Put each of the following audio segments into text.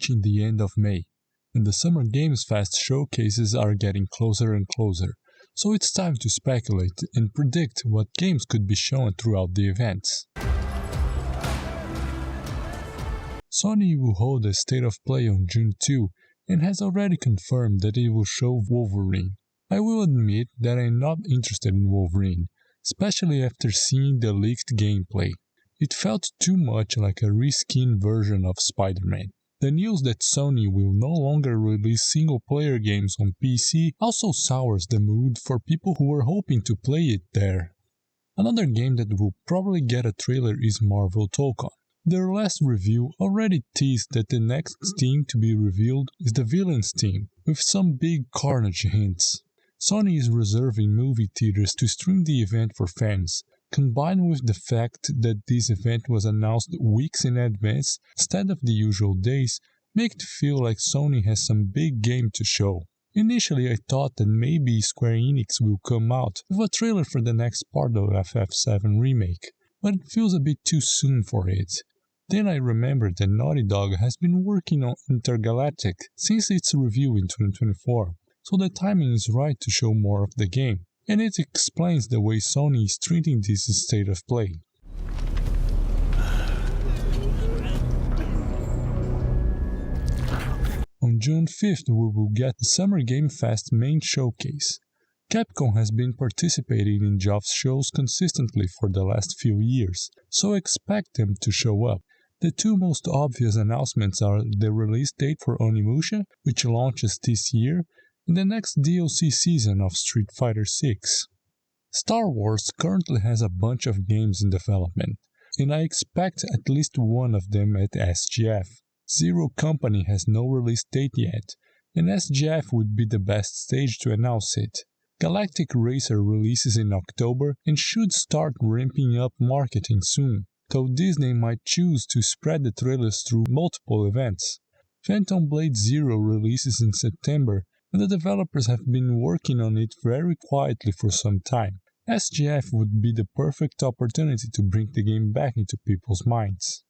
approaching the end of May, and the Summer Games Fest showcases are getting closer and closer, so it's time to speculate and predict what games could be shown throughout the events. Sony will hold a State of Play on June 2 and has already confirmed that it will show Wolverine. I will admit that I'm not interested in Wolverine, especially after seeing the leaked gameplay. It felt too much like a reskinned version of Spider-Man. The news that Sony will no longer release single-player games on PC also sours the mood for people who were hoping to play it there. Another game that will probably get a trailer is Marvel Tokon. Their last review already teased that the next team to be revealed is the Villains team, with some big Carnage hints. Sony is reserving movie theaters to stream the event for fans, combined with the fact that this event was announced weeks in advance instead of the usual days, make it feel like Sony has some big game to show. Initially I thought that maybe Square Enix will come out with a trailer for the next part of FF7 Remake, but it feels a bit too soon for it. Then I remembered that Naughty Dog has been working on Intergalactic since its review in 2024, so the timing is right to show more of the game. And it explains the way Sony is treating this State of Play. On June 5th we will get the Summer Game Fest main showcase. Capcom has been participating in Geoff's shows consistently for the last few years, so expect them to show up. The two most obvious announcements are the release date for Onimusha, which launches this year, and the next DLC season of Street Fighter VI. Star Wars currently has a bunch of games in development, and I expect at least one of them at SGF. Zero Company has no release date yet, and SGF would be the best stage to announce it. Galactic Racer releases in October and should start ramping up marketing soon, though Disney might choose to spread the trailers through multiple events. Phantom Blade Zero releases in September, and the developers have been working on it very quietly for some time. SGF would be the perfect opportunity to bring the game back into people's minds.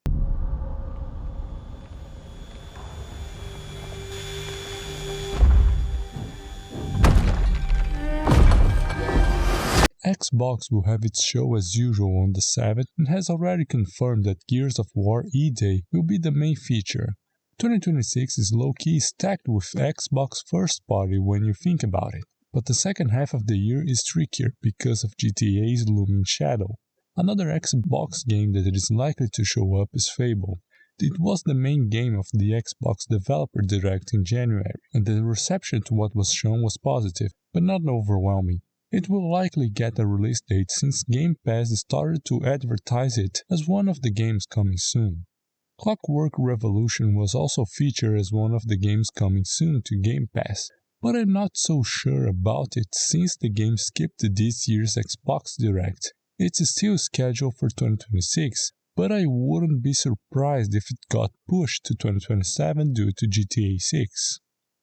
Xbox will have its show as usual on the 7th and has already confirmed that Gears of War E-Day will be the main feature. 2026 is low-key stacked with Xbox first party when you think about it, but the second half of the year is trickier because of GTA's looming shadow. Another Xbox game that is likely to show up is Fable. It was the main game of the Xbox Developer Direct in January, and the reception to what was shown was positive, but not overwhelming. It will likely get a release date since Game Pass started to advertise it as one of the games coming soon. Clockwork Revolution was also featured as one of the games coming soon to Game Pass, but I'm not so sure about it since the game skipped this year's Xbox Direct. It's still scheduled for 2026, but I wouldn't be surprised if it got pushed to 2027 due to GTA 6.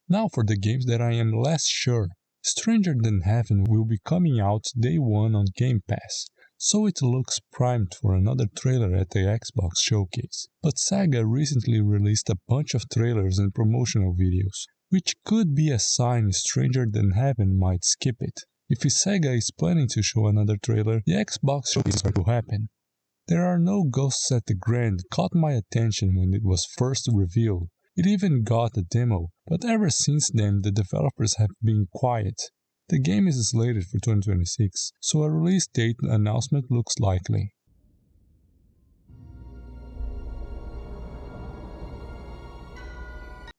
Now for the games that I am less sure. Stranger Than Heaven will be coming out day one on Game Pass, so it looks primed for another trailer at the Xbox showcase. But Sega recently released a bunch of trailers and promotional videos, which could be a sign Stranger Than Heaven might skip it. If Sega is planning to show another trailer, the Xbox showcase will happen. There Are No Ghosts at the Grand caught my attention when it was first revealed. It even got a demo, but ever since then the developers have been quiet. The game is slated for 2026, so a release date announcement looks likely.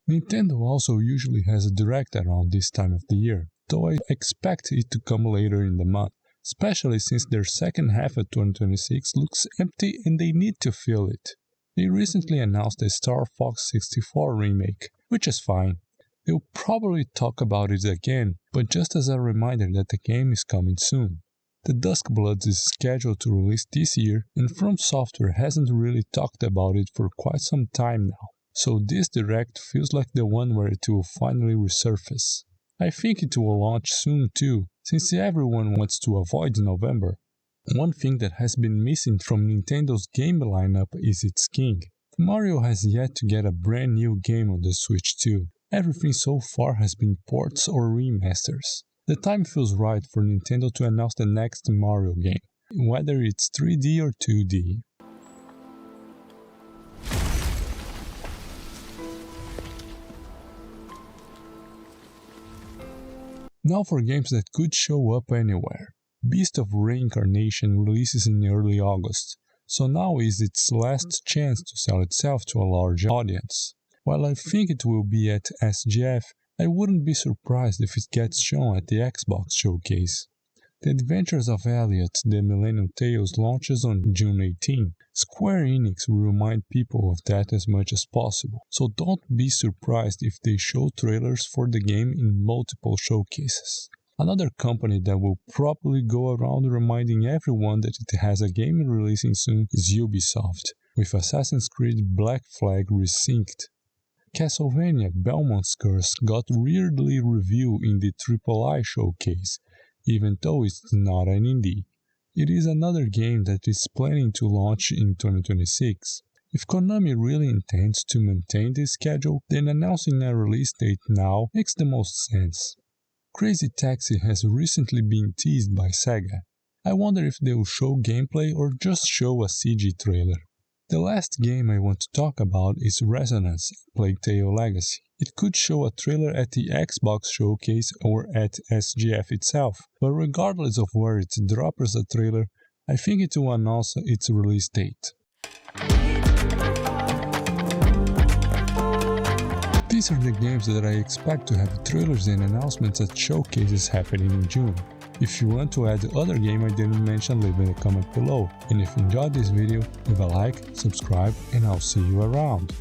Nintendo also usually has a direct around this time of the year, though I expect it to come later in the month, especially since their second half of 2026 looks empty and they need to fill it. They recently announced a Star Fox 64 remake, which is fine. They'll probably talk about it again, but just as a reminder that the game is coming soon. The Duskbloods is scheduled to release this year, and From Software hasn't really talked about it for quite some time now, so this direct feels like the one where it will finally resurface. I think it will launch soon too, since everyone wants to avoid November. One thing that has been missing from Nintendo's game lineup is its king. Mario has yet to get a brand new game on the Switch too. Everything so far has been ports or remasters. The time feels right for Nintendo to announce the next Mario game, whether it's 3D or 2D. Now for games that could show up anywhere. Beast of Reincarnation releases in early August, so now is its last chance to sell itself to a large audience. While I think it will be at SGF, I wouldn't be surprised if it gets shown at the Xbox showcase. The Adventures of Elliot, The Millennium Tales launches on June 18. Square Enix will remind people of that as much as possible, so don't be surprised if they show trailers for the game in multiple showcases. Another company that will probably go around reminding everyone that it has a game releasing soon is Ubisoft, with Assassin's Creed Black Flag resynced. Castlevania Belmont's Curse got weirdly reviewed in the AAA showcase, even though it's not an indie. It is another game that is planning to launch in 2026. If Konami really intends to maintain this schedule, then announcing a release date now makes the most sense. Crazy Taxi has recently been teased by Sega. I wonder if they will show gameplay or just show a CG trailer. The last game I want to talk about is Resonance, Plague Tale Legacy. It could show a trailer at the Xbox showcase or at SGF itself, but regardless of where it drops a trailer, I think it will announce its release date. These are the games that I expect to have trailers and announcements at showcases happening in June. If you want to add other game I didn't mention, leave a comment below. And if you enjoyed this video, leave a like, subscribe, and I'll see you around.